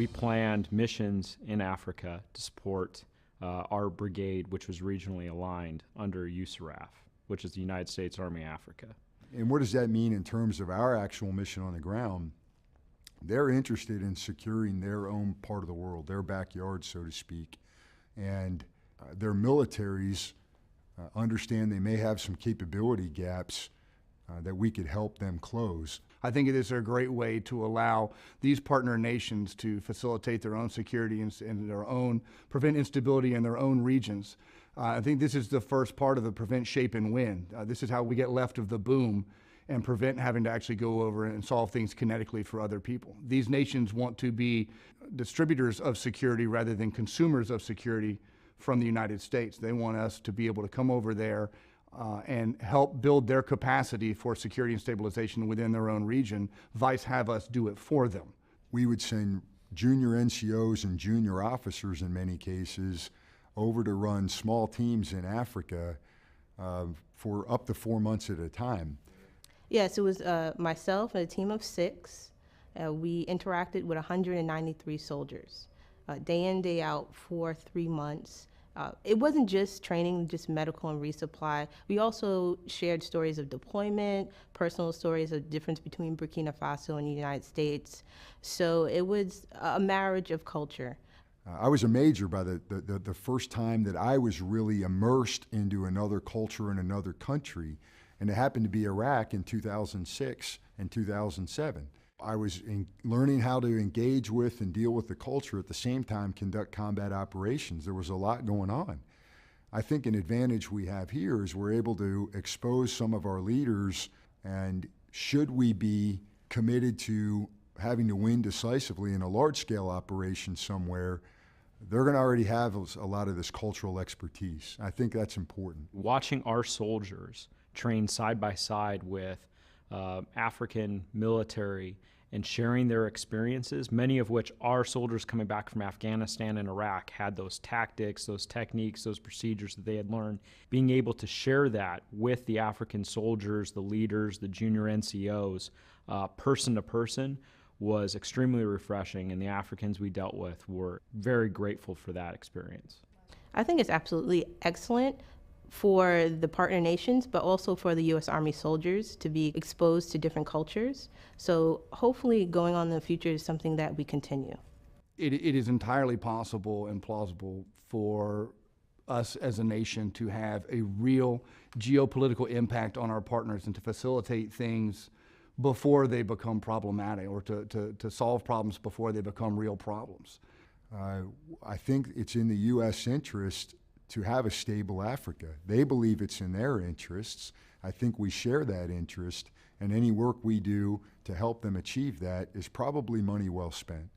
we planned missions in Africa to support our brigade, which was regionally aligned under USARAF, which is the United States Army Africa. And what does that mean in terms of our actual mission on the ground? They're interested in securing their own part of the world, their backyard, so to speak. And their militaries understand they may have some capability gaps that we could help them close. I think it is a great way to allow these partner nations to facilitate their own security and their own, prevent instability in their own regions. I think this is the first part of the prevent, shape, and win. This is how we get left of the boom and prevent having to actually go over and solve things kinetically for other people. These nations want to be distributors of security rather than consumers of security from the United States. They want us to be able to come over there and help build their capacity for security and stabilization within their own region, vice have us do it for them. We would send junior NCOs and junior officers in many cases over to run small teams in Africa for up to 4 months at a time. Yes, it was myself and a team of 6. We interacted with 193 soldiers, day in, day out for 3 months. It wasn't just training, just medical and resupply. We also shared stories of deployment, personal stories of difference between Burkina Faso and the United States. So it was a marriage of culture. I was a major by the first time that I was really immersed into another culture in another country, and it happened to be Iraq in 2006 and 2007. I was learning how to engage with and deal with the culture at the same time conduct combat operations. There was a lot going on. I think an advantage we have here is we're able to expose some of our leaders, and should we be committed to having to win decisively in a large-scale operation somewhere, they're going to already have a lot of this cultural expertise. I think that's important. Watching our soldiers train side by side with African military and sharing their experiences, many of which our soldiers coming back from Afghanistan and Iraq had those tactics, those techniques, those procedures that they had learned. Being able to share that with the African soldiers, the leaders, the junior NCOs, person to person, was extremely refreshing, and the Africans we dealt with were very grateful for that experience. I think it's absolutely excellent for the partner nations, but also for the U.S. Army soldiers to be exposed to different cultures. So hopefully going on in the future is something that we continue. It is entirely possible and plausible for us as a nation to have a real geopolitical impact on our partners and to facilitate things before they become problematic, or to solve problems before they become real problems. I think it's in the U.S. interest to have a stable Africa. They believe it's in their interests. I think we share that interest, and any work we do to help them achieve that is probably money well spent.